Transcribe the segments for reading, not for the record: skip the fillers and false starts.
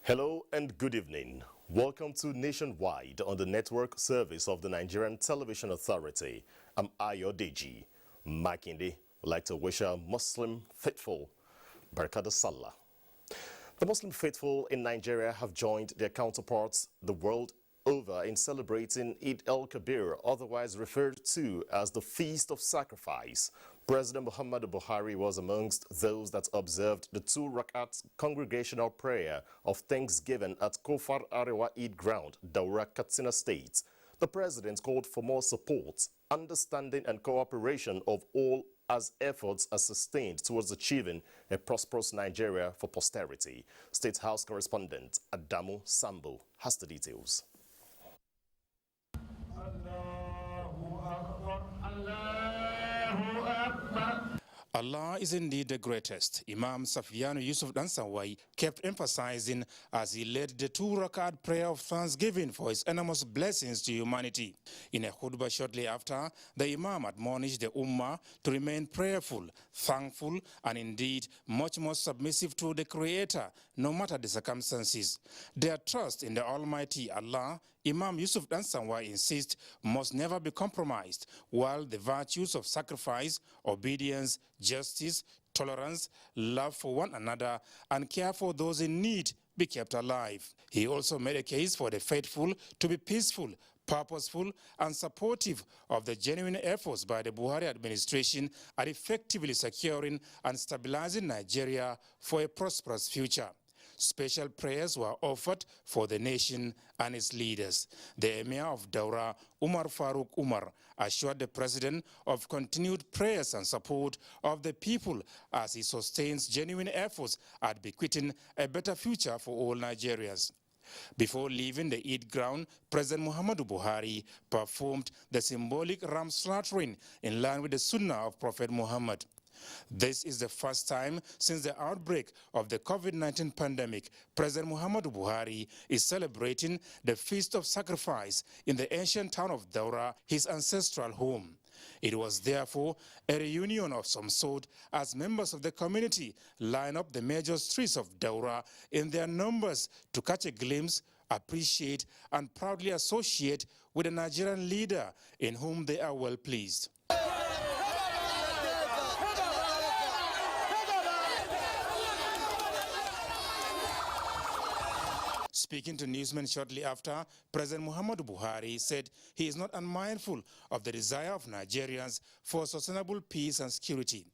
Hello and good evening. Welcome to Nationwide on the network service of the Nigerian Television Authority. I'm Ayodeji Makinde. Would like to wish our Muslim faithful Barakada Sallah. The Muslim faithful in Nigeria have joined their counterparts the world over in celebrating Eid al-Kabir, otherwise referred to as the Feast of Sacrifice. President Muhammadu Buhari was amongst those that observed the 2 rakat congregational prayer of Thanksgiving at Kofar Arewa Eid Ground, Daura, Katsina State. The president called for more support, understanding and cooperation of all as efforts are sustained towards achieving a prosperous Nigeria for posterity. State House correspondent Adamu Sambo has the details. Allah is indeed the greatest. Imam Safiyanu Yusuf Dansawai kept emphasizing as he led the 2 rakat prayer of thanksgiving for his enormous blessings to humanity. In a khutbah shortly after, the Imam admonished the Ummah to remain prayerful, thankful, and indeed much more submissive to the Creator, no matter the circumstances. Their trust in the Almighty Allah, Imam Yusuf Dansawai insists, must never be compromised, while the virtues of sacrifice, obedience, justice, tolerance, love for one another, and care for those in need be kept alive. He also made a case for the faithful to be peaceful, purposeful, and supportive of the genuine efforts by the Buhari administration at effectively securing and stabilizing Nigeria for a prosperous future. Special prayers were offered for the nation and its leaders. The Emir of Daura, Umar Farooq Umar, assured the president of continued prayers and support of the people as he sustains genuine efforts at bequeathing a better future for all Nigerians. Before leaving the Eid ground, President Muhammadu Buhari performed the symbolic ram slaughtering in line with the Sunnah of Prophet Muhammad. This is the first time since the outbreak of the COVID-19 pandemic President Muhammadu Buhari is celebrating the Feast of Sacrifice in the ancient town of Daura, his ancestral home. It was therefore a reunion of some sort as members of the community line up the major streets of Daura in their numbers to catch a glimpse, appreciate, and proudly associate with a Nigerian leader in whom they are well pleased. Speaking to newsmen shortly after, President Muhammadu Buhari said he is not unmindful of the desire of Nigerians for sustainable peace and security.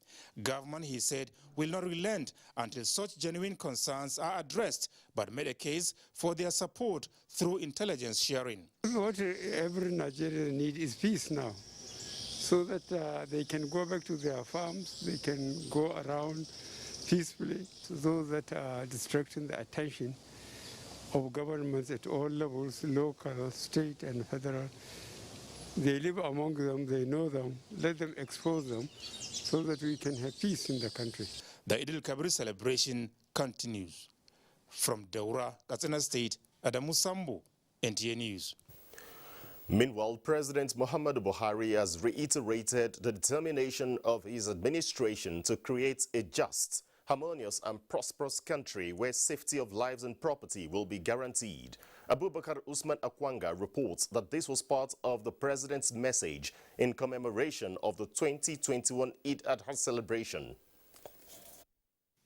Government, he said, will not relent until such genuine concerns are addressed, but made a case for their support through intelligence sharing. What every Nigerian needs is peace now, so that they can go back to their farms, they can go around peacefully. So those that are distracting the attention of governments at all levels, local, state, and federal. They live among them, they know them, let them expose them so that we can have peace in the country. The Eid al-Kabir celebration continues. From Daura, Katsina State, Adamu Sambo, NTA News. Meanwhile, President Muhammadu Buhari has reiterated the determination of his administration to create a just, harmonious and prosperous country where safety of lives and property will be guaranteed. Abubakar Usman Akwanga reports that this was part of the president's message in commemoration of the 2021 Eid al-Adha celebration.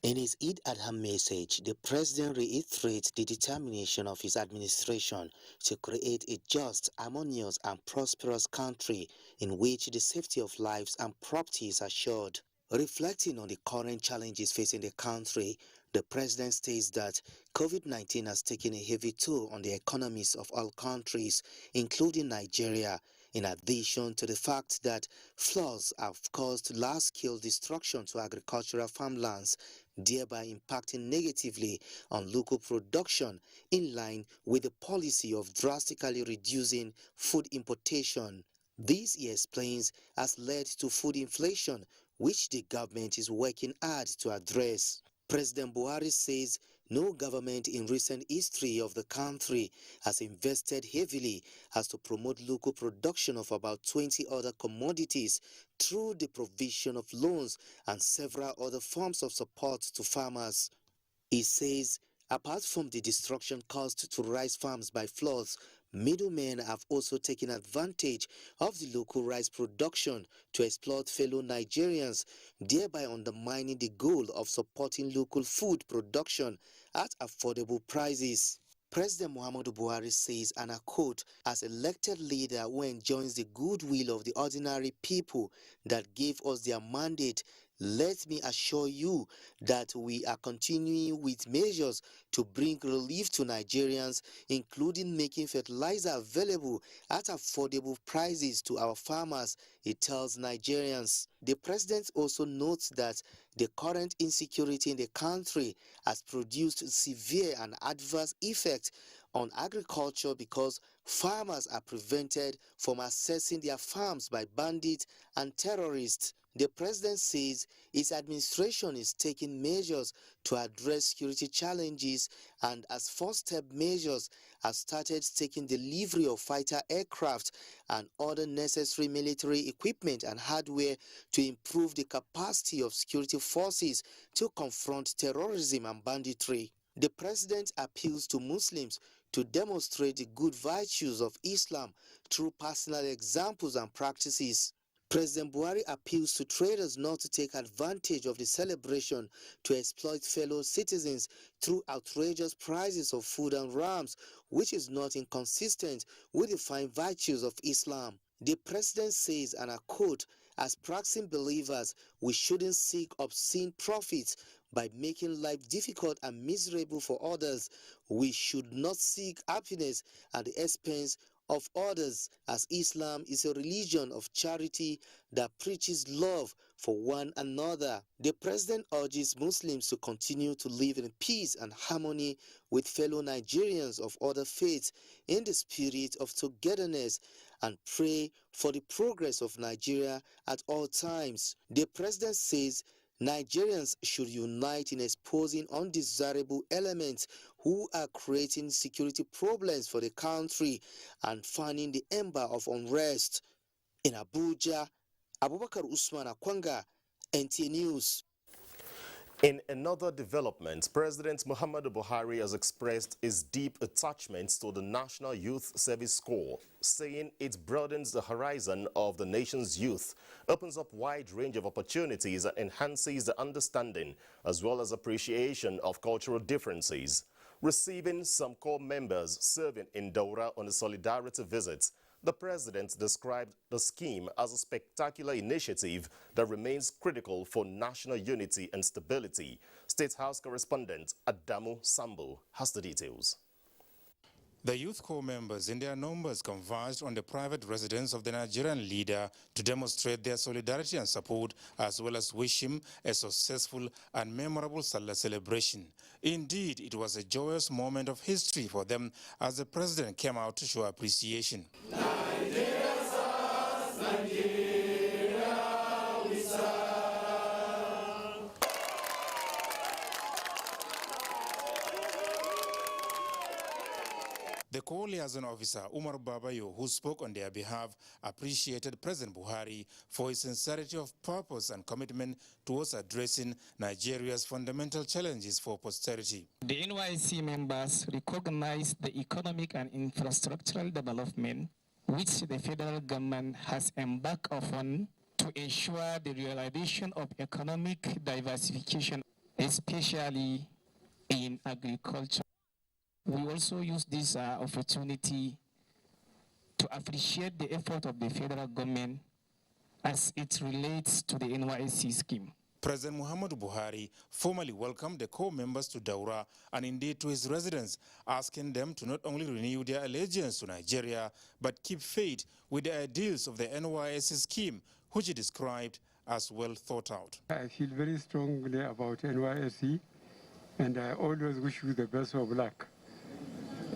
In his Eid al-Adha message, the president reiterates the determination of his administration to create a just, harmonious and prosperous country in which the safety of lives and property is assured. Reflecting on the current challenges facing the country, The president states that COVID-19 has taken a heavy toll on the economies of all countries, including Nigeria, in addition to the fact that floods have caused large-scale destruction to agricultural farmlands, thereby impacting negatively on local production in line with the policy of drastically reducing food importation. This, he explains, has led to food inflation, which the government is working hard to address. President Buhari says no government in recent history of the country has invested heavily as to promote local production of about 20 other commodities through the provision of loans and several other forms of support to farmers. He says, apart from the destruction caused to rice farms by floods, middlemen have also taken advantage of the local rice production to exploit fellow Nigerians, thereby undermining the goal of supporting local food production at affordable prices. President Muhammadu Buhari says, and I quote, "As elected leader who enjoys the goodwill of the ordinary people that gave us their mandate, let me assure you that we are continuing with measures to bring relief to Nigerians, including making fertilizer available at affordable prices to our farmers," he tells Nigerians. The president also notes that the current insecurity in the country has produced severe and adverse effects on agriculture because farmers are prevented from accessing their farms by bandits and terrorists. The president says his administration is taking measures to address security challenges and as first-step measures has started taking delivery of fighter aircraft and other necessary military equipment and hardware to improve the capacity of security forces to confront terrorism and banditry. The president appeals to Muslims to demonstrate the good virtues of Islam through personal examples and practices. President Buhari appeals to traders not to take advantage of the celebration to exploit fellow citizens through outrageous prices of food and rams, which is not inconsistent with the fine virtues of Islam. The president says, and I quote, "As practicing believers, we shouldn't seek obscene profits by making life difficult and miserable for others. We should not seek happiness at the expense of others, as Islam is a religion of charity that preaches love for one another." The president urges Muslims to continue to live in peace and harmony with fellow Nigerians of other faiths in the spirit of togetherness and pray for the progress of Nigeria at all times. The president says Nigerians should unite in exposing undesirable elements who are creating security problems for the country and fanning the ember of unrest. In Abuja, Abubakar Usman Akwanga, NTA News. In another development, President Muhammadu Buhari has expressed his deep attachment to the National Youth Service Corps, saying it broadens the horizon of the nation's youth, opens up wide range of opportunities and enhances the understanding as well as appreciation of cultural differences. Receiving some corps members serving in Daura on a solidarity visit, the president described the scheme as a spectacular initiative that remains critical for national unity and stability. State House correspondent Adamu Sambo has the details. The youth corps members in their numbers converged on the private residence of the Nigerian leader to demonstrate their solidarity and support, as well as wish him a successful and memorable Salah celebration. Indeed, it was a joyous moment of history for them as the president came out to show appreciation. The corps liaison officer, Umar Babayo, who spoke on their behalf, appreciated President Buhari for his sincerity of purpose and commitment towards addressing Nigeria's fundamental challenges for posterity. The NYC members recognize the economic and infrastructural development which the federal government has embarked upon to ensure the realization of economic diversification, especially in agriculture. We also use this opportunity to appreciate the effort of the federal government as it relates to the NYC scheme. President Muhammadu Buhari formally welcomed the core members to Daura and indeed to his residence, asking them to not only renew their allegiance to Nigeria, but keep faith with the ideals of the NYSC scheme, which he described as well thought out. I feel very strongly about NYSC, and I always wish you the best of luck.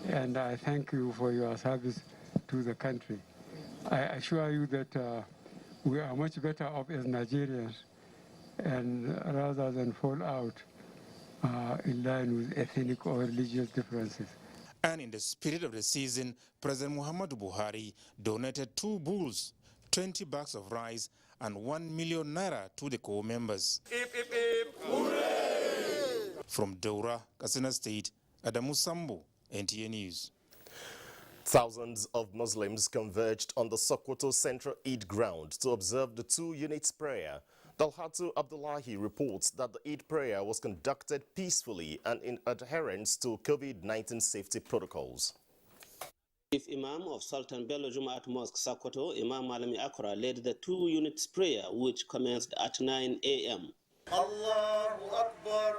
And I thank you for your service to the country. I assure you that we are much better off as Nigerians, and rather than fall out in line with ethnic or religious differences. And in the spirit of the season, President Muhammadu Buhari donated 2 bulls, 20 bags of rice, and 1 million naira to the core members. From Daura, Katsina State, Adamu Sambo, NTA News. Thousands of Muslims converged on the Sokoto Central Eid ground to observe the 2 units prayer. Dalhatu Abdullahi reports that the Eid prayer was conducted peacefully and in adherence to COVID-19 safety protocols. Chief Imam of Sultan Bello Jumaat Mosque, Sokoto, Imam Malami Akra, led the 2 units prayer, which commenced at 9 a.m. Allahu Akbar.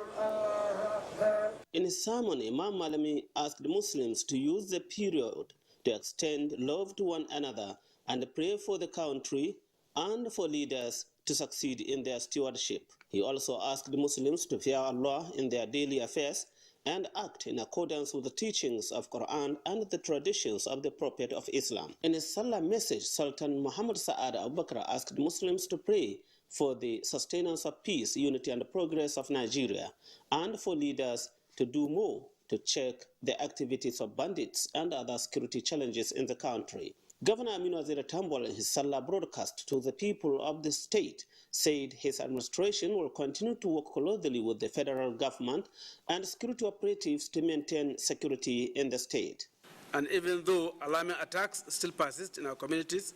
In his sermon, Imam Malami asked Muslims to use the period to extend love to one another and pray for the country and for leaders to succeed in their stewardship. He also asked Muslims to fear Allah in their daily affairs and act in accordance with the teachings of Quran and the traditions of the Prophet of Islam. In his Salah message, Sultan Muhammad Sa'ad Abu Bakr asked Muslims to pray for the sustenance of peace, unity, and progress of Nigeria, and for leaders to do more to check the activities of bandits and other security challenges in the country. Governor Aminu Waziri Tambol, in his Salah broadcast to the people of the state, said his administration will continue to work closely with the federal government and security operatives to maintain security in the state. And even though alarming attacks still persist in our communities,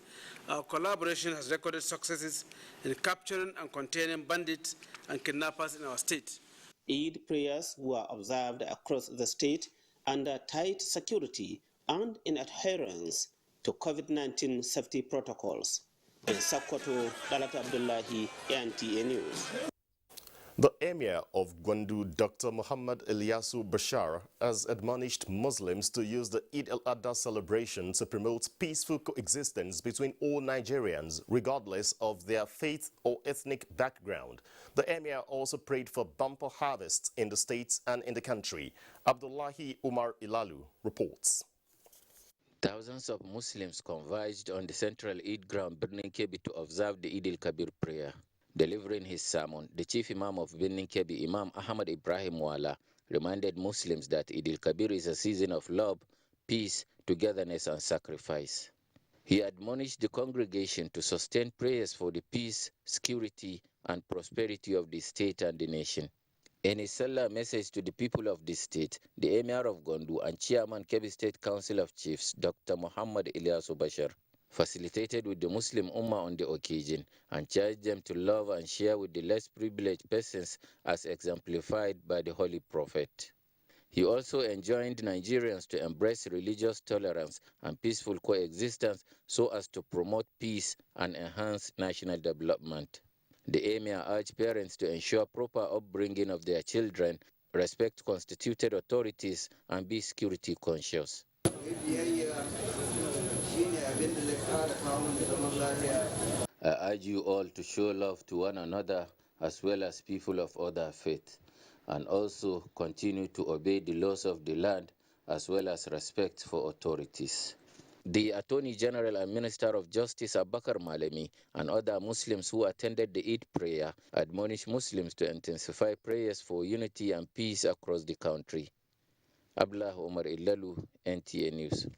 our collaboration has recorded successes in capturing and containing bandits and kidnappers in our state. Eid prayers were observed across the state under tight security and in adherence to COVID-19 safety protocols. In Sokoto, Dalata Abdullahi, NTA News. The Emir of Gwandu, Dr. Muhammad Ilyasu Bashar, has admonished Muslims to use the Eid al-Adha celebration to promote peaceful coexistence between all Nigerians, regardless of their faith or ethnic background. The Emir also prayed for bumper harvests in the states and in the country. Abdullahi Umar Ilalu reports. Thousands of Muslims converged on the central Eid ground, Birnin Kebbi, to observe the Eid al-Kabir prayer. Delivering his sermon, the chief imam of Birnin Kebbi, Imam Ahmad Ibrahim Wala, reminded Muslims that Eid al-Kabir is a season of love, peace, togetherness, and sacrifice. He admonished the congregation to sustain prayers for the peace, security, and prosperity of the state and the nation. In his Salah message to the people of the state, the Emir of Gondu and Chairman Kebbi State Council of Chiefs, Dr. Muhammad Ilyasu Bashar, facilitated with the Muslim Ummah on the occasion and charged them to love and share with the less privileged persons as exemplified by the Holy Prophet. He also enjoined Nigerians to embrace religious tolerance and peaceful coexistence so as to promote peace and enhance national development. The Emir urged parents to ensure proper upbringing of their children, respect constituted authorities, and be security conscious. I urge you all to show love to one another as well as people of other faith, and also continue to obey the laws of the land as well as respect for authorities. The Attorney General and Minister of Justice Abakar Malemi and other Muslims who attended the Eid prayer admonished Muslims to intensify prayers for unity and peace across the country. Abdullah Omar Ilalu, NTA News.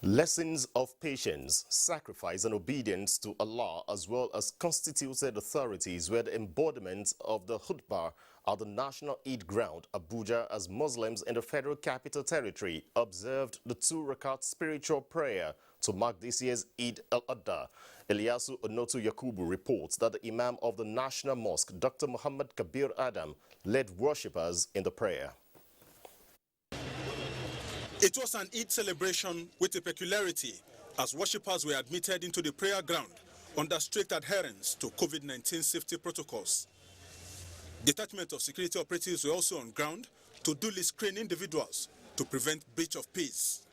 Lessons of patience, sacrifice and obedience to Allah as well as constituted authorities were the embodiment of the khutbah at the National Eid Ground, Abuja, as Muslims in the Federal Capital Territory observed the 2-rakat spiritual prayer to mark this year's Eid al-Adha. Ilyasu Onotu Yakubu reports that the Imam of the National Mosque, Dr. Muhammad Kabir Adam, led worshippers in the prayer. It was an Eid celebration with a peculiarity as worshippers were admitted into the prayer ground under strict adherence to COVID-19 safety protocols. Detachment of security operatives were also on ground to duly screen individuals to prevent breach of peace.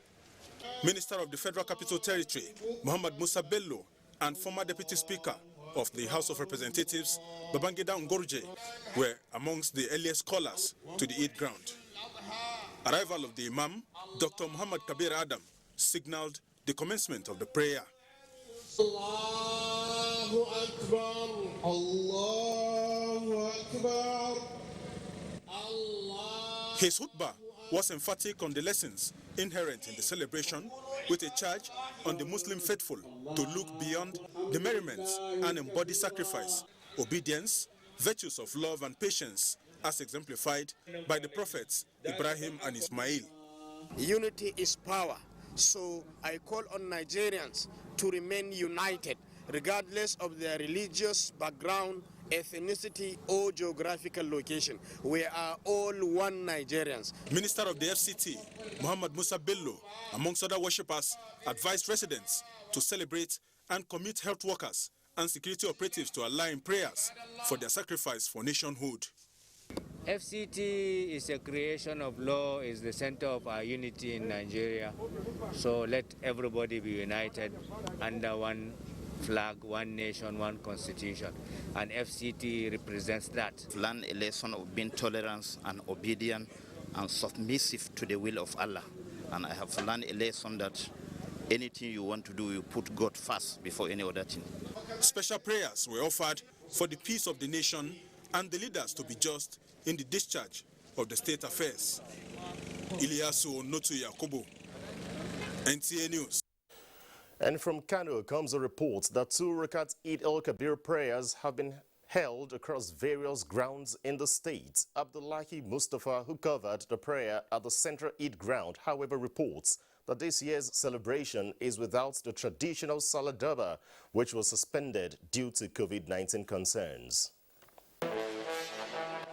Minister of the Federal Capital Territory, Muhammad Musa Bello, and former Deputy Speaker of the House of Representatives, Babangida Ngorje, were amongst the earliest callers to the Eid ground. Arrival of the Imam, Dr. Muhammad Kabir Adam, signaled the commencement of the prayer. Allahu Akbar, Allahu Akbar, Allah. His khutbah was emphatic on the lessons inherent in the celebration, with a charge on the Muslim faithful to look beyond the merriments and embody sacrifice, obedience, virtues of love and patience, as exemplified by the prophets Ibrahim and Ismail. Unity is power, so I call on Nigerians to remain united, regardless of their religious background, ethnicity, or geographical location. We are all one Nigerians. Minister of the FCT, Muhammad Musa Bello, amongst other worshippers, advised residents to celebrate and commit health workers and security operatives to Allah in prayers for their sacrifice for nationhood. FCT is a creation of law, is the center of our unity in Nigeria. So let everybody be united under one flag, one nation, one constitution. And FCT represents that. Learn a lesson of being tolerant and obedient and submissive to the will of Allah. And I have learned a lesson that anything you want to do, you put God first before any other thing. Special prayers were offered for the peace of the nation and the leaders to be just in the discharge of the state affairs. Ilyasu Notu Yakubu, NTA News. And from Kano comes a report that 2 Rakat Eid al-Kabir prayers have been held across various grounds in the state. Abdullahi Mustafa, who covered the prayer at the Central Eid ground, however, reports that this year's celebration is without the traditional Saladaba, which was suspended due to COVID-19 concerns.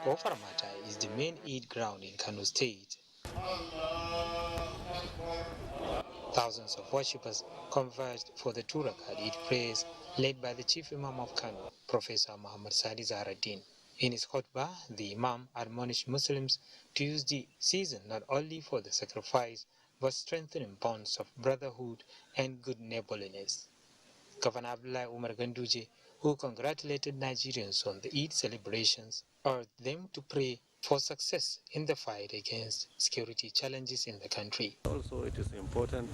Ofaramata is the main Eid ground in Kano State. Thousands of worshippers converged for the 2 Rakat Eid prayers led by the Chief Imam of Kano, Professor Muhammad Sadi Zahraddin. In his khutbah, the Imam admonished Muslims to use the season not only for the sacrifice, but strengthening bonds of brotherhood and good neighborliness. Governor Abdullah Umar Ganduje, who congratulated Nigerians on the Eid celebrations, urged them to pray for success in the fight against security challenges in the country. Also, it is important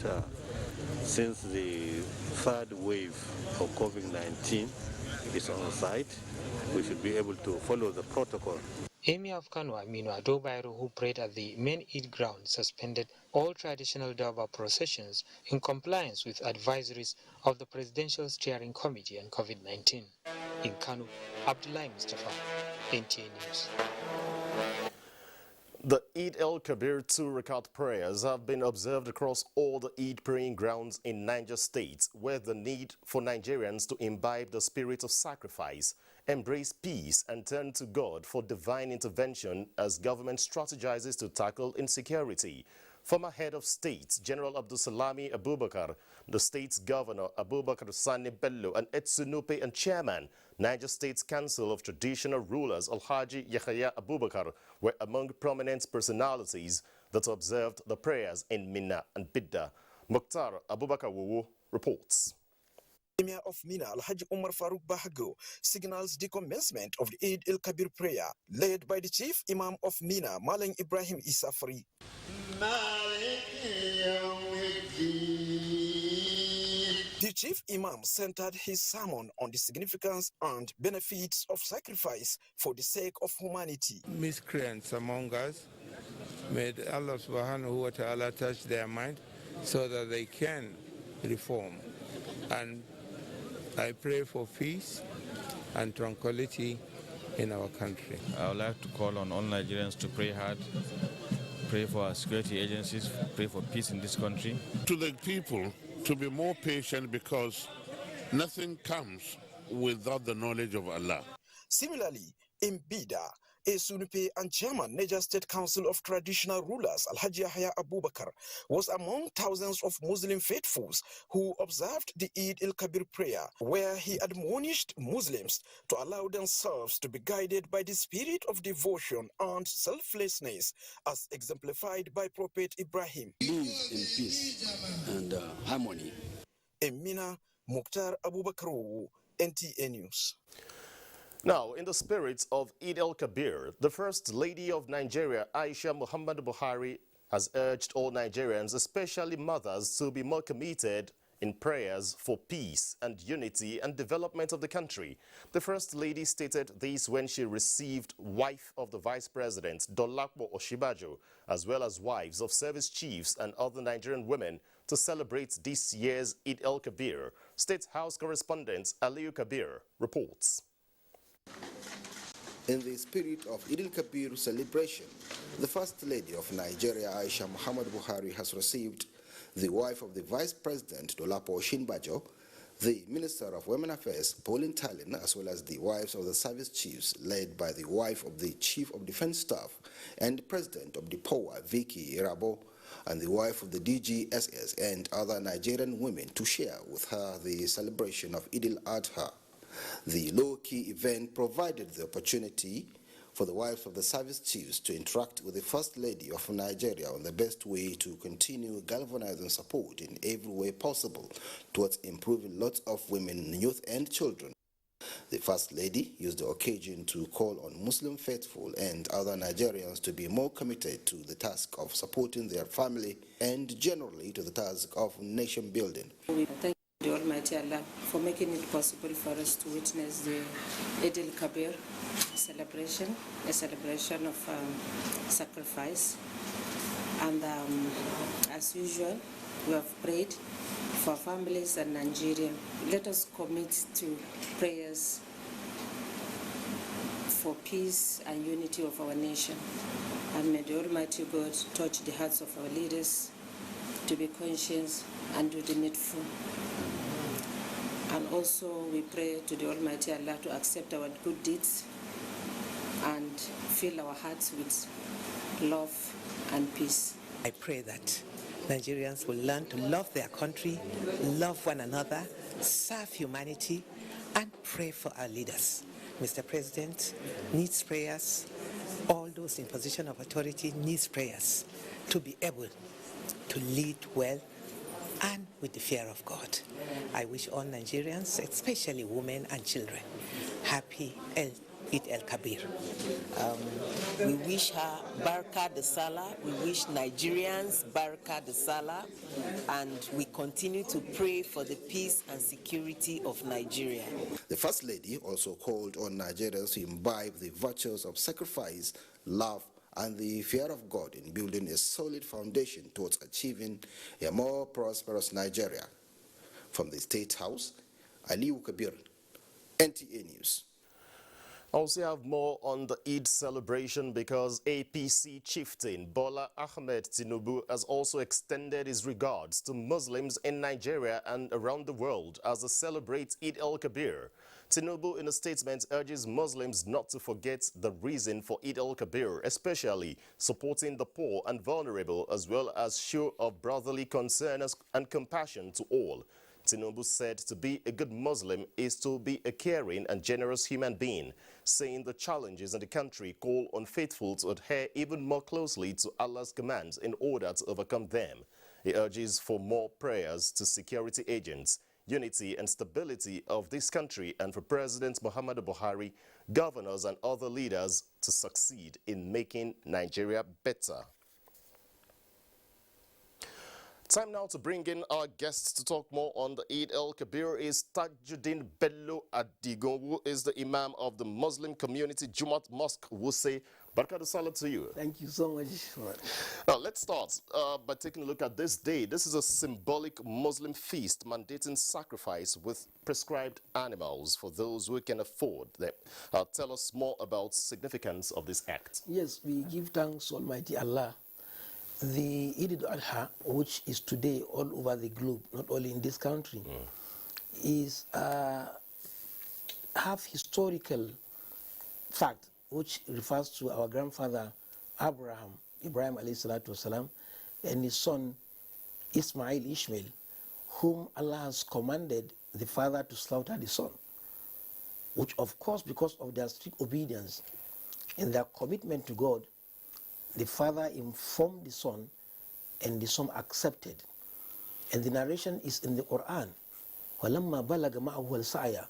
since the 3rd wave of COVID-19 is on site, we should be able to follow the protocol. Emir of Kano Aminu Ado Bayero, who prayed at the main Eid ground, suspended all traditional Durbar processions in compliance with advisories of the Presidential Steering Committee on COVID-19. In Kano, Abdullahi Mustafa, NTA News. The Eid al-Kabir 2 Rakat prayers have been observed across all the Eid praying grounds in Niger State, where the need for Nigerians to imbibe the spirit of sacrifice, embrace peace and turn to God for divine intervention as government strategizes to tackle insecurity. Former head of state, General Abdulsalami Abubakar, the state's governor Abubakar Sani Bello, and Etsunupe and chairman, Niger State's Council of Traditional Rulers Alhaji Yahya Abubakar, were among prominent personalities that observed the prayers in Mina and Bidda. Mukhtar Abubakar Wuwu reports. Emir of Mina, Alhaji Umar Farooq Bahago, signals the commencement of the Eid al-Kabir prayer, led by the Chief Imam of Mina, Malang Ibrahim Isafri. The Chief Imam centered his sermon on the significance and benefits of sacrifice for the sake of humanity. Miscreants among us, may Allah subhanahu wa ta'ala touch their mind so that they can reform. And I pray for peace and tranquility in our country. I would like to call on all Nigerians to pray hard, pray for our security agencies, pray for peace in this country. To the people to be more patient, because nothing comes without the knowledge of Allah. Similarly, in Bida, A Sunupe and chairman, Niger State Council of Traditional Rulers, Alhaji Yahya Abubakar, was among thousands of Muslim faithfuls who observed the Eid al-Kabir prayer, where he admonished Muslims to allow themselves to be guided by the spirit of devotion and selflessness, as exemplified by Prophet Ibrahim. Live in peace and harmony. Emina Mukhtar Abubakar, NTA News. Now, in the spirit of Eid al-Kabir, the First Lady of Nigeria, Aisha Muhammad Buhari, has urged all Nigerians, especially mothers, to be more committed in prayers for peace and unity and development of the country. The First Lady stated this when she received wife of the Vice President, Dolapo Oshibajo, as well as wives of service chiefs and other Nigerian women to celebrate this year's Eid al-Kabir. State House correspondent Aliyu Kabir reports. In the spirit of Eid al-Kabir celebration, the First Lady of Nigeria, Aisha Muhammad Buhari, has received the wife of the Vice President, Dolapo Oshibajo, the Minister of Women Affairs, Pauline Talin, as well as the wives of the service chiefs, led by the wife of the Chief of Defense Staff and the President of the POA, Vicky Irabo, and the wife of the DGSS and other Nigerian women to share with her the celebration of Eid al-Adha. The low-key event provided the opportunity for the wives of the service chiefs to interact with the First Lady of Nigeria on the best way to continue galvanizing support in every way possible towards improving lots of women, youth and children. The First Lady used the occasion to call on Muslim faithful and other Nigerians to be more committed to the task of supporting their family and generally to the task of nation building. Thank the Almighty Allah for making it possible for us to witness the Eid al-Kabir celebration, a celebration of sacrifice. And as usual, we have prayed for families and Nigeria. Let us commit to prayers for peace and unity of our nation. And may the Almighty God touch the hearts of our leaders to be conscious and do the needful. And also we pray to the Almighty Allah to accept our good deeds and fill our hearts with love and peace. I pray that Nigerians will learn to love their country, love one another, serve humanity, and pray for our leaders. Mr. President needs prayers. All those in position of authority needs prayers to be able to lead well and with the fear of God. I wish all Nigerians, especially women and children, happy Eid al-Kabir. We wish her Baraka de Salah. We wish Nigerians Baraka de Salah. And we continue to pray for the peace and security of Nigeria. The First Lady also called on Nigerians to imbibe the virtues of sacrifice, love, and the fear of God in building a solid foundation towards achieving a more prosperous Nigeria. From the State House, Aliyu Kabir, NTA News. I also have more on the Eid celebration because APC chieftain Bola Ahmed Tinubu has also extended his regards to Muslims in Nigeria and around the world as they celebrate Eid al-Kabir. Tinubu, in a statement, urges Muslims not to forget the reason for Eid al-Kabir, especially supporting the poor and vulnerable, as well as show of brotherly concern and compassion to all. Tinubu said to be a good Muslim is to be a caring and generous human being, saying the challenges in the country call on faithful to adhere even more closely to Allah's commands in order to overcome them. He urges for more prayers to security agents, unity and stability of this country, and for President Muhammadu Buhari, governors and other leaders to succeed in making Nigeria better. Time now to bring in our guests to talk more on the Eid al-Kabir is Tajuddin Bello Adigon, who is the Imam of the Muslim community Jumat Mosque, Wuse. Barakatuh Salah to you. Thank you so much. Now, let's start by taking a look at this day. This is a symbolic Muslim feast mandating sacrifice with prescribed animals for those who can afford them. Tell us more about the significance of this act. Yes, we give thanks to Almighty Allah. The Eid al-Adha, which is today all over the globe, not only in this country, is have historical fact which refers to our grandfather Abraham, Ibrahim alayhi salatu wasalam, and his son Ismail, Ishmael, whom Allah has commanded the father to slaughter the son, which of course, because of their strict obedience and their commitment to God, the father informed the son and the son accepted. And the narration is in the Quran. وَلَمَّا بَلَغَ مَعَهُ السَّعْيَ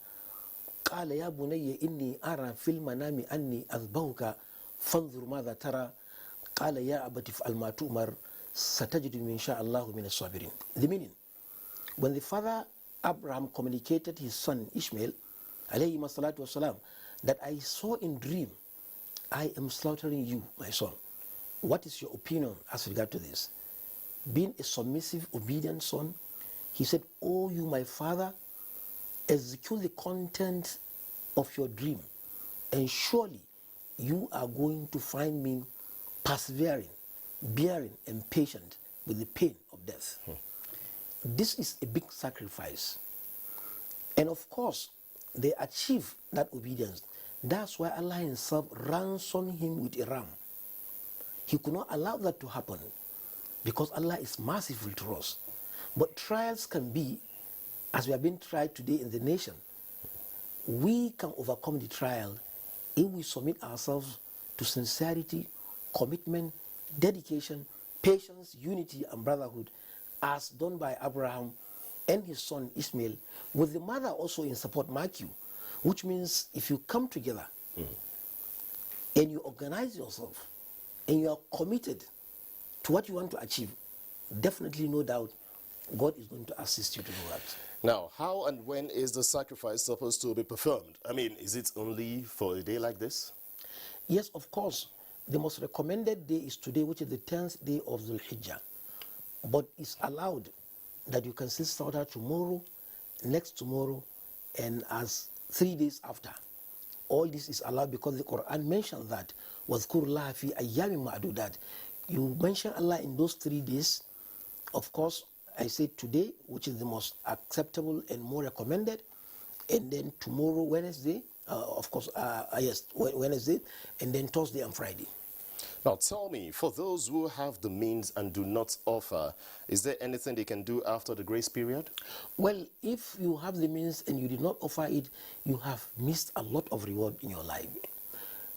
قَالَ يَا بُنَيَّ إِنِّي أَرَى فِي الْمَنَامِ أَنِّي أَذْبَحُكَ فَانظُرْ مَاذَا تَرَى قَالَ يَا أَبَتِ افْعَلْ مَا تُؤْمَرْ سَتَجِدُنِي إِنْ شَاءَ اللَّهُ مِنَ الصَّابِرِينَ. The meaning, when the father Abraham communicated his son Ishmael, alayhi salatu wasalam, that I saw in dream, I am slaughtering you, my son. What is your opinion as regard to this? Being a submissive, obedient son, he said, "Oh, you, my father, execute the content of your dream, and surely you are going to find me persevering, bearing, and patient with the pain of death." This is a big sacrifice. And of course, they achieve that obedience. That's why Allah Himself ransomed him with a ram. He could not allow that to happen because Allah is merciful to us. But trials can be, as we are being tried today in the nation, we can overcome the trial if we submit ourselves to sincerity, commitment, dedication, patience, unity, and brotherhood, as done by Abraham and his son Ishmael, with the mother also in support, mark you, which means if you come together and you organize yourself and you are committed to what you want to achieve, definitely, no doubt, God is going to assist you to do that. Now, how and when is the sacrifice supposed to be performed? I mean, is it only for a day like this? Yes, of course. The most recommended day is today, which is the 10th day of Dhul Hijjah. But it's allowed that you can still slaughter tomorrow, next tomorrow, and as 3 days after. All this is allowed because the Quran mentioned that. وَاذْكُرُ اللَّهَ فِي أَيَّامٍ مَعْدُودَاتٍ. You mention Allah in those 3 days. Of course, I say today, which is the most acceptable and more recommended, and then tomorrow, Wednesday, Wednesday, and then Thursday and Friday. Now tell me, for those who have the means and do not offer, is there anything they can do after the grace period? Well, if you have the means and you did not offer it, you have missed a lot of reward in your life.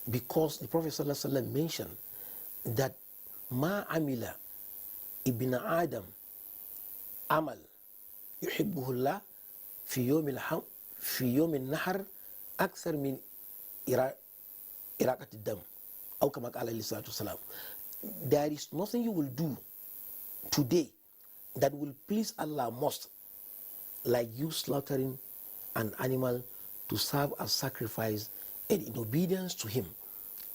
Because the Prophet ﷺ mentioned that Ma amila ibn Adam amal yuhibbuhullah fi yawm al-nahr akthar min iraqat al-dam. There is nothing you will do today that will please Allah most like you slaughtering an animal to serve as sacrifice and in obedience to Him,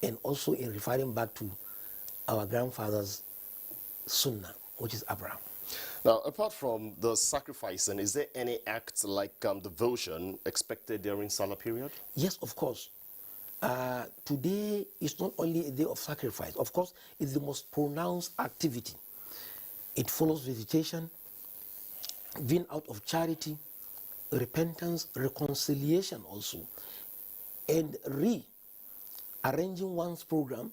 and also in referring back to our grandfather's sunnah, which is Abraham. Now, apart from the sacrificing, is there any act like devotion expected during Salah period? Yes, of course. Today is not only a day of sacrifice. Of course, it's the most pronounced activity. It follows visitation, being out of charity, repentance, reconciliation also, and rearranging one's program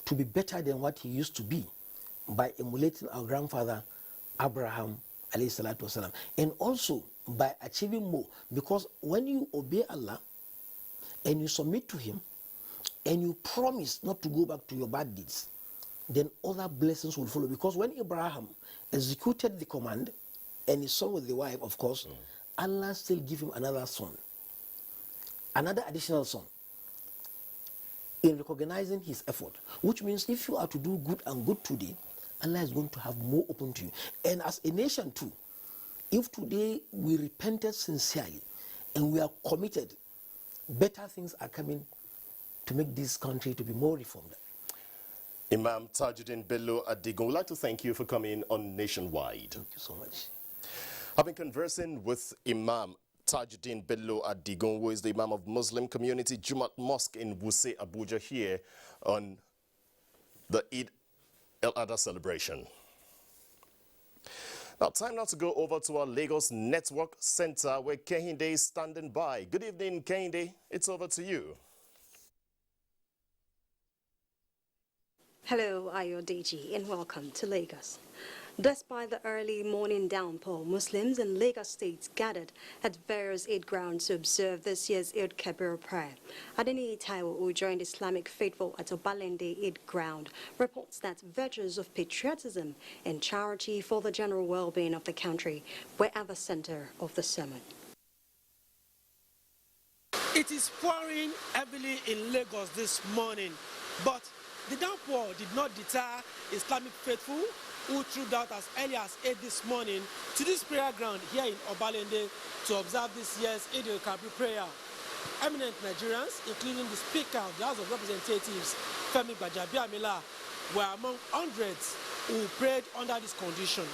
to be better than what he used to be by emulating our grandfather Abraham alayhi salatu wasalam, and also by achieving more. Because when you obey Allah and you submit to Him and you promise not to go back to your bad deeds, then other blessings will follow. Because when Abraham executed the command and his son with the wife, of course, Allah still gave him another son, another additional son, in recognizing his effort. Which means if you are to do good and good today, Allah is going to have more open to you. And as a nation too, if today we repented sincerely and we are committed, better things are coming to make this country to be more reformed. Imam Tajuddin Bello Adigun, we'd like to thank you for coming on Nationwide. Thank you so much. I've been conversing with Imam Tajuddin Bello Adigun, who is the Imam of Muslim Community Jumat Mosque in Wuse, Abuja, here on the Eid al-Adha celebration. Now, time now to go over to our Lagos Network Center, where Kehinde is standing by. Good evening, Kehinde. It's over to you. Hello, Ayodeji, and welcome to Lagos. Despite the early morning downpour, Muslims in Lagos State gathered at various Eid grounds to observe this year's Eid Kabir prayer. Adeni Taiwo, who joined Islamic faithful at Obalende Eid ground, reports that virtues of patriotism and charity for the general well-being of the country were at the center of the sermon. It is pouring heavily in Lagos this morning, but the downpour did not deter Islamic faithful who trooped out as early as 8 this morning to this prayer ground here in Obalende to observe this year's Eid al-Kabir prayer. Eminent Nigerians, including the Speaker of the House of Representatives, Femi Gbajabiamila, were among hundreds who prayed under this condition.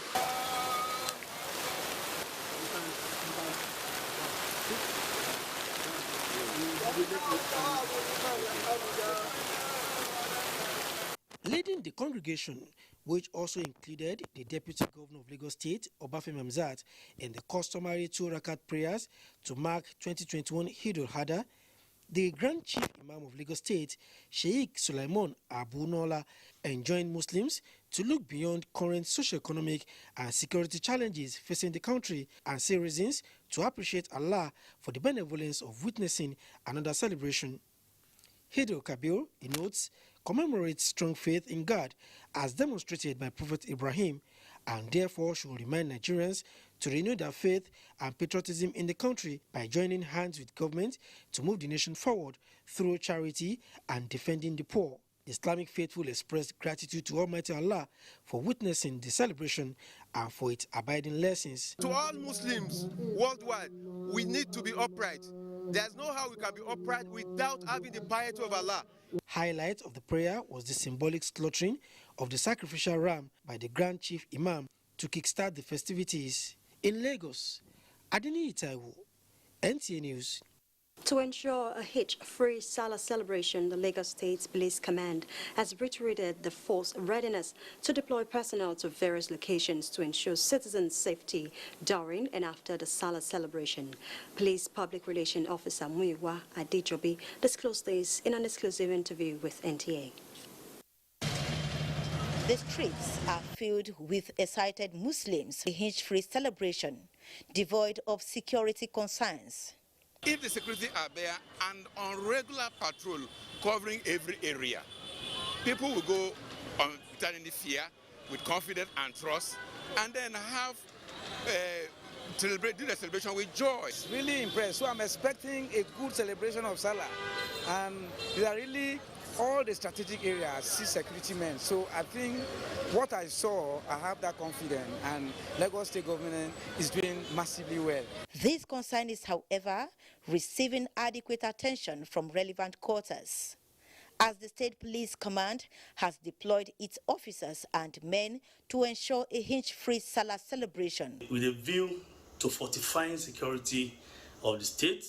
Leading the congregation, which also included the Deputy Governor of Lagos State, Obafemi Hamzat, and the customary 2 rakat prayers to mark 2021 Eid al-Adha, the Grand Chief Imam of Lagos State, Sheikh Sulaiman Abunola, enjoined Muslims to look beyond current socio-economic and security challenges facing the country and see reasons to appreciate Allah for the benevolence of witnessing another celebration. Eid al-Kabir, he notes, commemorates strong faith in God as demonstrated by Prophet Ibrahim, and therefore should remind Nigerians to renew their faith and patriotism in the country by joining hands with government to move the nation forward through charity and defending the poor. The Islamic faithful expressed gratitude to Almighty Allah for witnessing the celebration and for its abiding lessons. To all Muslims worldwide, we need to be upright. There's no how we can be upright without having the piety of Allah. Highlight of the prayer was the symbolic slaughtering of the sacrificial ram by the Grand Chief Imam to kickstart the festivities. In Lagos, Adeni Taiwo, NTA News. To ensure a hitch-free Salah celebration, the Lagos State Police Command has reiterated the force readiness to deploy personnel to various locations to ensure citizens' safety during and after the Salah celebration. Police Public Relations Officer Muyiwa Adejobi disclosed this in an exclusive interview with NTA. The streets are filled with excited Muslims. A hitch-free celebration devoid of security concerns. If the security are there and on regular patrol covering every area, people will go on without any fear, with confidence and trust, and then have do the celebration with joy. Really impressed. So I'm expecting a good celebration of Salah, and these are really all the strategic areas see security men. So I think what I saw, I have that confidence, and Lagos State government is doing massively well. This concern is, however, receiving adequate attention from relevant quarters, as the State Police Command has deployed its officers and men to ensure a hitch-free Salah celebration. With a view to fortifying security of the state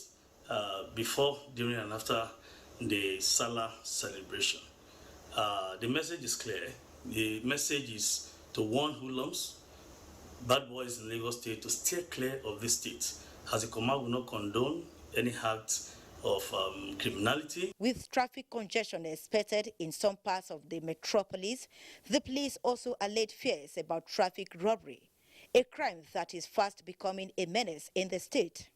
before, during and after the Salah celebration. The message is clear. The message is to warn hoodlums, bad boys in Lagos State, to steer clear of this state, as the command will not condone any act of criminality. With traffic congestion expected in some parts of the metropolis, the police also allayed fears about traffic robbery, a crime that is fast becoming a menace in the state.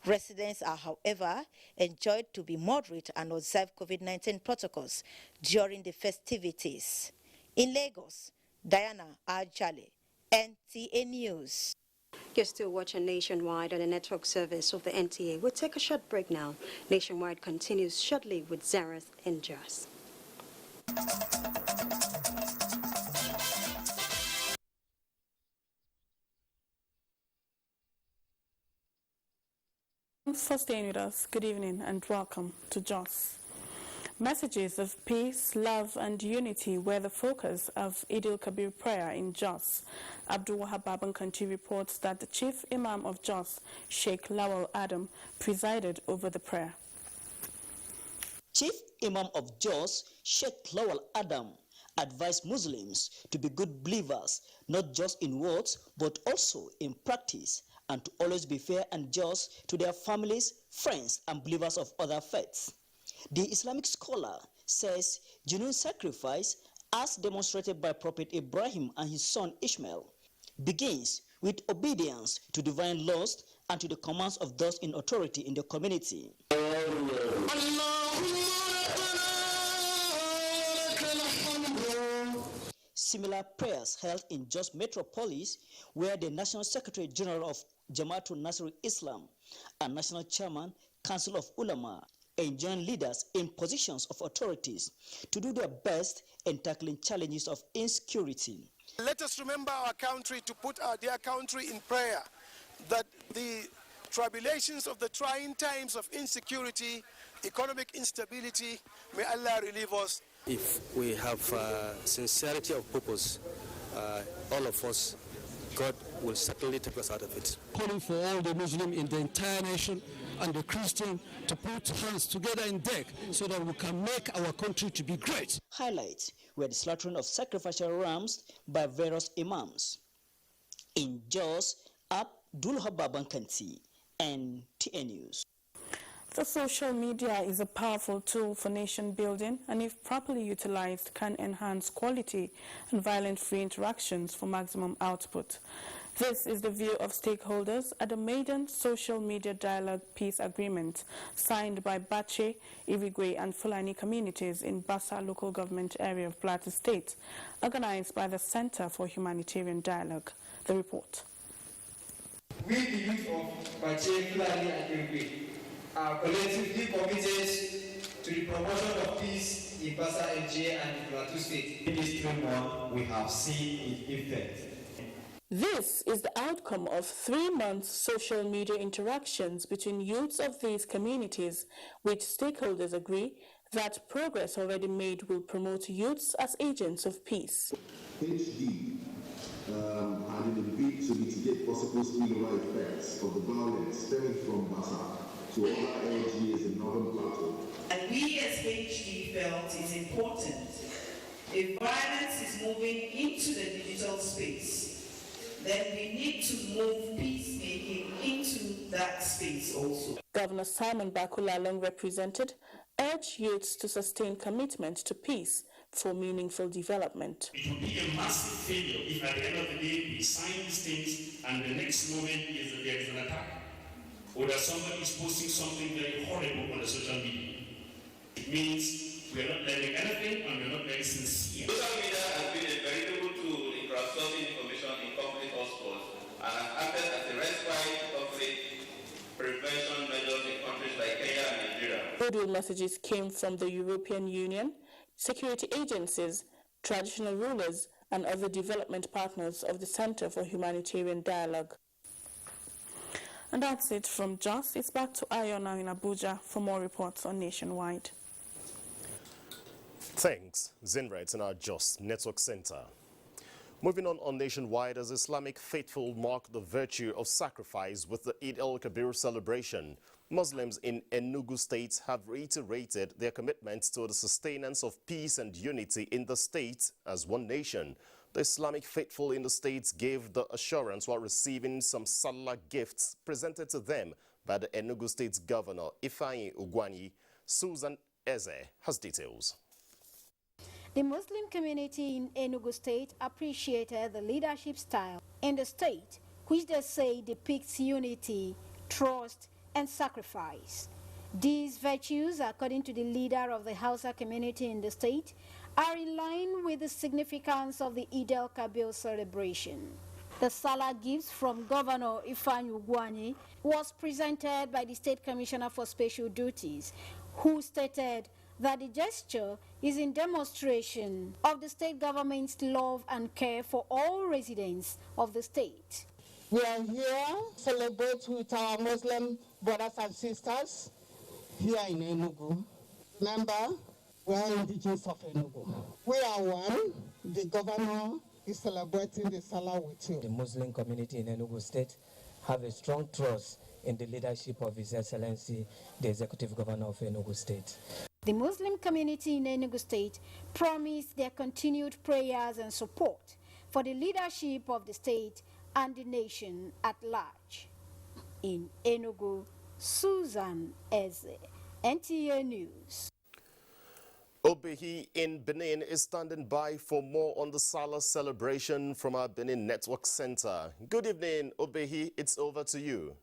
Residents are, however, enjoined to be moderate and observe COVID-19 protocols during the festivities. In Lagos, Diana Ajale, NTA News. You're still watching Nationwide on the network service of the NTA. We'll take a short break now. Nationwide continues shortly with Zareth and Jas. Thanks for staying with us. Good evening and welcome to JOS. Messages of peace, love and unity were the focus of Eid al-Kabir prayer in Jos. Abdul Wahab Babankanti reports that the Chief Imam of Jos, Sheikh Lawal Adam, presided over the prayer. Chief Imam of Jos, Sheikh Lawal Adam, advised Muslims to be good believers, not just in words, but also in practice, and to always be fair and just to their families, friends, and believers of other faiths. The Islamic scholar says genuine sacrifice as demonstrated by Prophet Ibrahim and his son Ishmael, begins with obedience to divine laws and to the commands of those in authority in the community. Similar prayers held in Jos Metropolis, where the National Secretary General of Jamaatul Nasrul Islam and National Chairman, Council of Ulama, enjoin leaders in positions of authorities to do their best in tackling challenges of insecurity. Let us remember our country, to put our dear country in prayer, that the tribulations of the trying times of insecurity, economic instability, may Allah relieve us. If we have sincerity of purpose, all of us, God will certainly take us out of it. Calling for all the Muslims in the entire nation and the Christian to put hands together in deck so that we can make our country to be great. Highlights were the slaughtering of sacrificial rams by various imams. In Jos, Abdul Hababankanti, NTA News. The social media is a powerful tool for nation building and, if properly utilized, can enhance quality and violence-free interactions for maximum output. This is the view of stakeholders at the maiden social media dialogue peace agreement signed by Bache, Irigwe and Fulani communities in Bassa local government area of Plateau State, organized by the Center for Humanitarian Dialogue. The report. We, the youth of Bache, Fulani and Irigwe, are collectively committed to the promotion of peace in Bassa NTA and in Plateau State. In this 3 months, we have seen its effect. This is the outcome of 3 months social media interactions between youths of these communities, which stakeholders agree that progress already made will promote youths as agents of peace. HD and in the bid to mitigate possible spillover effects of the violence stemming from Bassa to other LGAs in Northern Plateau. And we as HD felt is important. If violence is moving into the digital space, then we need to move peacemaking into that space also. Governor Simon Bakulalong represented urged youths to sustain commitment to peace for meaningful development. It will be a massive failure if at the end of the day we sign these things and the next moment is that there is an attack, or that somebody is posting something very horrible on the social media. It means we are not learning anything and we are not very sincere. Social media has been a veritable tool in crowdsourcing information in conflict hotspots and has acted as a respite conflict prevention measures in countries like Kenya and Nigeria. Goodwill messages came from the European Union, security agencies, traditional rulers, and other development partners of the Center for Humanitarian Dialogue. And that's it from Jos. It's back to Ayo now in Abuja for more reports on Nationwide. Thanks, Zinra. It's in our Jos Network Center. Moving on Nationwide, as Islamic faithful mark the virtue of sacrifice with the Eid al-Kabir celebration, Muslims in Enugu State have reiterated their commitment to the sustenance of peace and unity in the state as one nation. The Islamic faithful in the state gave the assurance while receiving some Salah gifts presented to them by the Enugu State Governor Ifeanyi Ugwanyi. Susan Eze has details. The Muslim community in Enugu State appreciated the leadership style in the state, which they say depicts unity, trust, and sacrifice. These virtues, according to the leader of the Hausa community in the state, are in line with the significance of the Eid al-Kabir celebration. The Salah gifts from Governor Ifeanyi Ugwanyi was presented by the State Commissioner for Special Duties, who stated that the gesture is in demonstration of the state government's love and care for all residents of the state. We are here to celebrate with our Muslim brothers and sisters here in Enugu. Remember, we are indigenous of Enugu. We are one. The governor is celebrating the Salah with you. The Muslim community in Enugu State have a strong trust in the leadership of His Excellency, the Executive Governor of Enugu State. The Muslim community in Enugu State promised their continued prayers and support for the leadership of the state and the nation at large. In Enugu, Susan Eze, NTA News. Obehi in Benin is standing by for more on the Salah celebration from our Benin Network Center. Good evening, Obehi. It's over to you.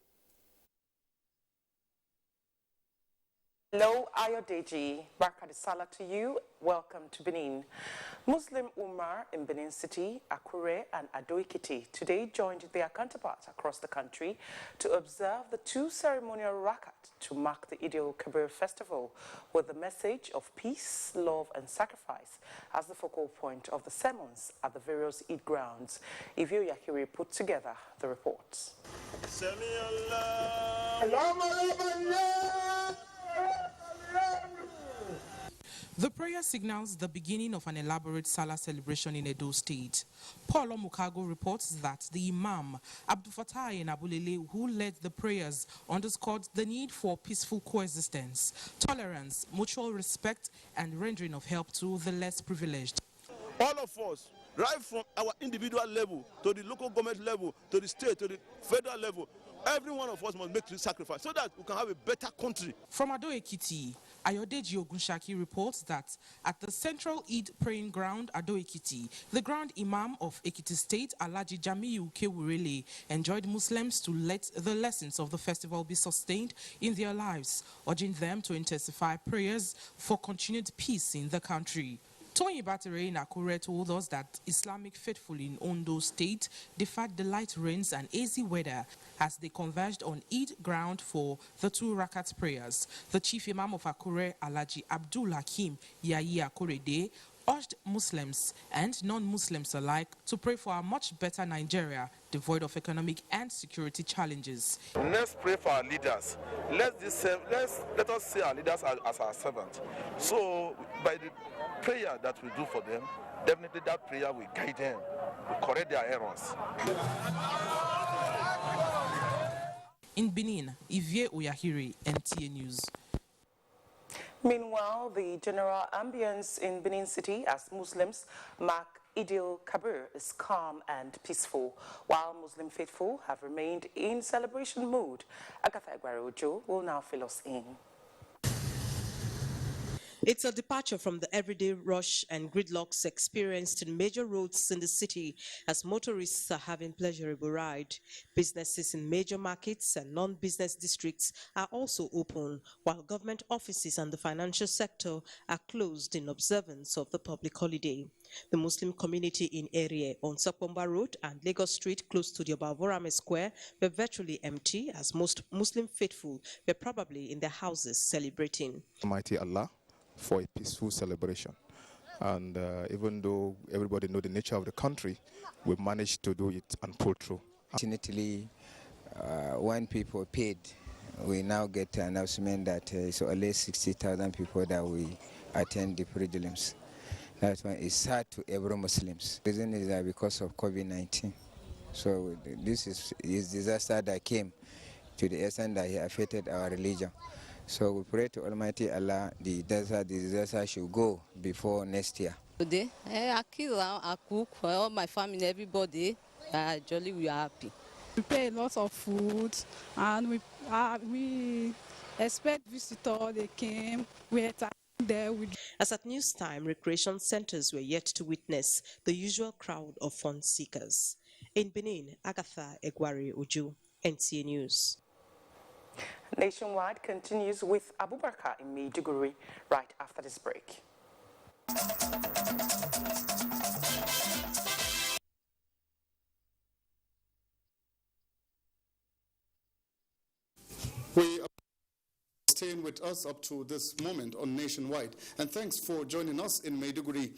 Hello, Ayodeji. Barka Salah to you. Welcome to Benin. Muslim Ummah in Benin City, Akure and Ado-Ekiti today joined their counterparts across the country to observe the two ceremonial rakat to mark the Eid al-Kabir festival with the message of peace, love and sacrifice as the focal point of the sermons at the various Eid grounds. Ivio Yakiri put together the reports. The prayer signals the beginning of an elaborate Salah celebration in Edo State. Paul Mukago reports that the Imam, Abdul Fattah Abulele, who led the prayers, underscored the need for peaceful coexistence, tolerance, mutual respect, and rendering of help to the less privileged. All of us, right from our individual level to the local government level, to the state, to the federal level, every one of us must make this sacrifice so that we can have a better country. From Ado-Ekiti, Ayodeji Ogunshaki reports that at the central Eid praying ground, Ado-Ekiti, the Grand Imam of Ekiti State, Alhaji Jamiu Kewurele, enjoined Muslims to let the lessons of the festival be sustained in their lives, urging them to intensify prayers for continued peace in the country. Tony Battere in Akure told us that Islamic faithful in Ondo State defied the light rains and hazy weather as they converged on Eid ground for the two rakat prayers. The chief imam of Akure, Alhaji Abdul Hakim Yayi Akorede, urged Muslims and non-Muslims alike to pray for a much better Nigeria, devoid of economic and security challenges. Let's pray for our leaders. Let us see our leaders as our servants. So by the prayer that we do for them, definitely that prayer will guide them, will correct their errors. In Benin, Ivie Oyahiri, NTA News. Meanwhile, the general ambience in Benin City as Muslims mark Eid al-Kabir is calm and peaceful, while Muslim faithful have remained in celebration mode. Agatha Egware-Ojo will now fill us in. It's a departure from the everyday rush and gridlocks experienced in major roads in the city as motorists are having pleasurable ride. Businesses in major markets and non-business districts are also open, while government offices and the financial sector are closed in observance of the public holiday. The Muslim community in area on Sakpomba Road and Lagos Street close to the Obavorame Square were virtually empty as most Muslim faithful were probably in their houses celebrating. Almighty Allah for a peaceful celebration, and even though everybody knows the nature of the country, we managed to do it and pull through. Fortunately, when people paid, we now get an announcement that it's at least 60,000 people that will attend the prelims. That one is sad to every Muslims. The reason is that because of COVID-19. So this is disaster that came to the extent that it affected our religion. So we pray to Almighty Allah, the disaster should go before next year. Today, I kill, I cook for all my family, everybody. Jolly, we are happy. We prepare a lot of food, and we expect visitors. They came. We are there. As at news time, recreation centers were yet to witness the usual crowd of fun seekers. In Benin, Agatha Egware-Ojo, NTA News. Nationwide continues with Abubakar in Maiduguri right after this break. We are staying with us up to this moment on Nationwide, and thanks for joining us in Maiduguri.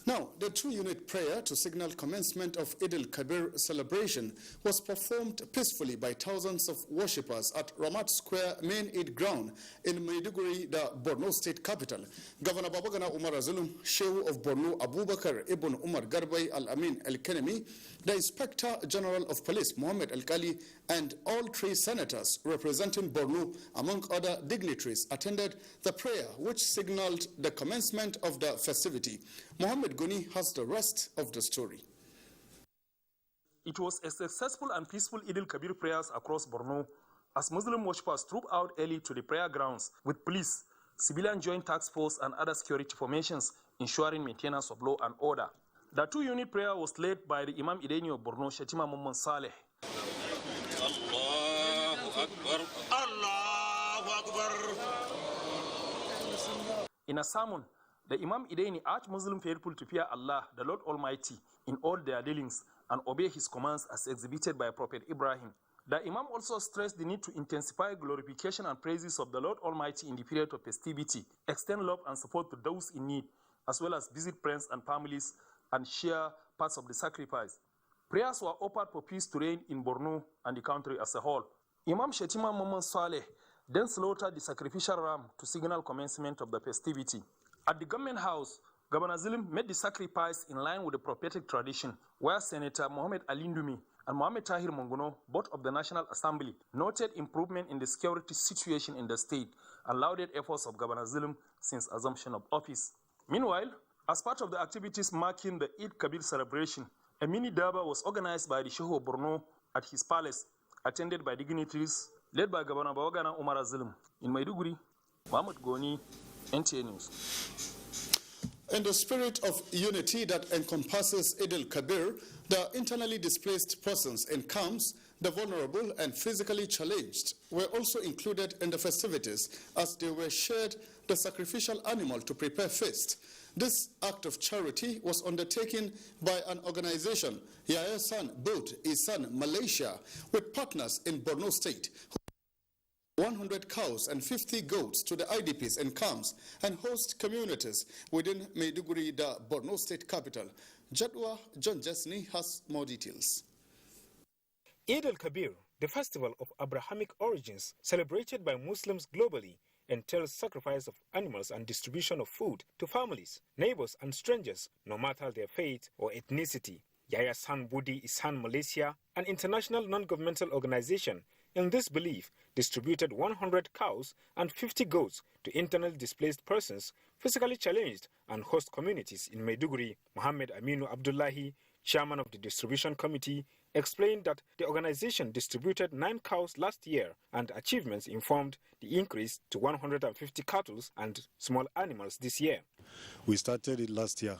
Now, the two-unit prayer to signal commencement of Eid al-Kabir celebration was performed peacefully by thousands of worshippers at Ramat Square main Eid ground in Maiduguri, the Borno state capital. Governor Babagana Umar Azulum, Shehu of Borno Abubakar Ibn Umar Garbay Al-Amin Al-Kanemi, the Inspector General of Police Mohammed Al-Kali, and all three senators representing Borno, among other dignitaries, attended the prayer which signaled the commencement of the festivity. Mohammed Guni has the rest of the story. It was a successful and peaceful Eid al-Kabir prayers across Borno as Muslim worshippers trooped out early to the prayer grounds with police civilian joint task force, and other security formations, ensuring maintenance of law and order. The two-unit prayer was led by the Imam Ideni of Borno, Shetima Muhammad Saleh. Allahu Akbar. Allahu Akbar. In a sermon, the Imam Ideni urged Muslim faithful to fear Allah, the Lord Almighty, in all their dealings and obey his commands as exhibited by Prophet Ibrahim. The Imam also stressed the need to intensify glorification and praises of the Lord Almighty in the period of festivity, extend love and support to those in need, as well as visit friends and families and share parts of the sacrifice. Prayers were offered for peace to reign in Borno and the country as a whole. Imam Shetima Muhammad Saleh then slaughtered the sacrificial ram to signal commencement of the festivity. At the government house, Governor Zulum made the sacrifice in line with the prophetic tradition, where Senator Mohammed Ali Ndumi and Mohammed Tahir Mongono, both of the National Assembly, noted improvement in the security situation in the state and lauded efforts of Governor Zulum since assumption of office. Meanwhile, as part of the activities marking the Eid Kabir celebration, a mini Daba was organized by the Shehu of Borno at his palace, attended by dignitaries led by Governor Bawagana Umar Zulum. In Maiduguri, Mahmoud Goni, NTA News. In the spirit of unity that encompasses Eid al-Kabir, the internally displaced persons in camps, the vulnerable and physically challenged, were also included in the festivities as they were shared the sacrificial animal to prepare feast. This act of charity was undertaken by an organization, Yaya San Boat Isan Malaysia, with partners in Borno State, 100 cows and 50 goats to the IDPs in camps and host communities within Maiduguri, the Borno State capital. Jadwa John Jesney has more details. Eid al-Kabir, the festival of Abrahamic origins celebrated by Muslims globally, entails sacrifice of animals and distribution of food to families, neighbors and strangers, no matter their faith or ethnicity. Yaya San Budi Isan Malaysia, an international non-governmental organization, in this belief, distributed 100 cows and 50 goats to internally displaced persons, physically challenged, and host communities in Maiduguri. Muhammad Aminu Abdullahi, chairman of the distribution committee, explained that the organization distributed 9 cows last year, and achievements informed the increase to 150 cattle and small animals this year. We started it last year.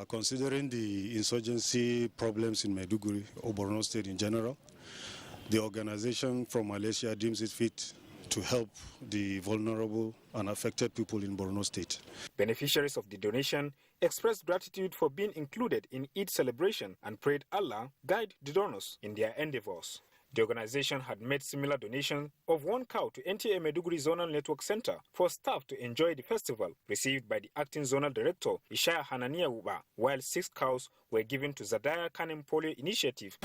Considering the insurgency problems in Maiduguri or Borno State in general, the organization from Malaysia deems it fit to help the vulnerable and affected people in Borno State. Beneficiaries of the donation expressed gratitude for being included in Eid celebration and prayed Allah guide the donors in their endeavors. The organization had made similar donation of 1 cow to NTA Maiduguri Zonal Network Center for staff to enjoy the festival, received by the acting zonal director Ishaya Hanania Uba, while 6 cows were given to Zadaya Kanem Polio Initiative.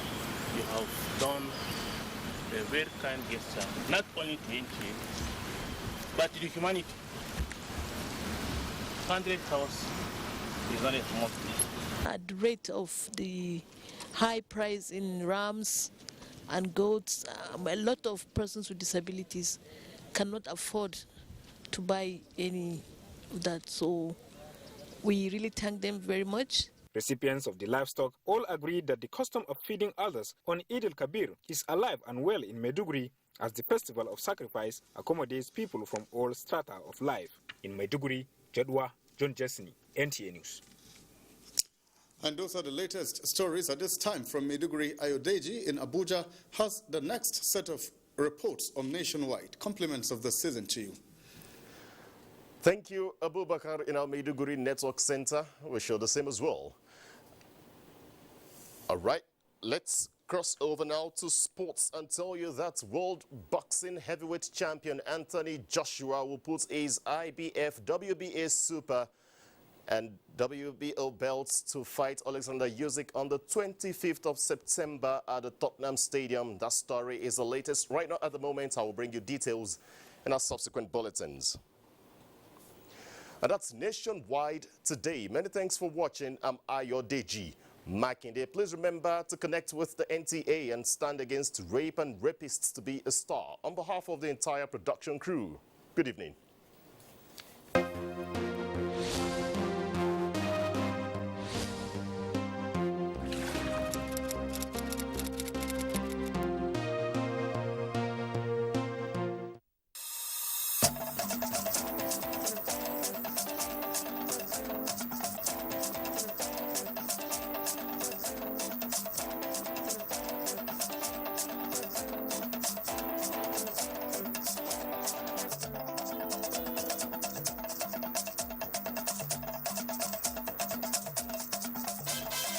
You have done a very kind gesture, not only to NTA, but to humanity. 100 cows is not a small thing. At the rate of the high price in rams and goats, a lot of persons with disabilities cannot afford to buy any of that. So we really thank them very much. Recipients of the livestock all agreed that the custom of feeding others on Eid al-Kabir is alive and well in Maiduguri, as the festival of sacrifice accommodates people from all strata of life. In Maiduguri, Jadwa John Jesney, NTA News. And those are the latest stories at this time from Maiduguri. Ayodeji in Abuja has the next set of reports on Nationwide. Compliments of the season to you. Thank you, Abubakar, in our Maiduguri Network Center. We show the same as well. All right, let's cross over now to sports and tell you that World Boxing Heavyweight Champion Anthony Joshua will put his IBF, WBA Super and WBO belts to fight Alexander Usyk on the 25th of September at the Tottenham Stadium. That story is the latest. Right now, at the moment, I will bring you details in our subsequent bulletins. And that's Nationwide today. Many thanks for watching. I'm Ayodeji Makinde. Please remember to connect with the NTA and stand against rape and rapists to be a star. On behalf of the entire production crew, good evening.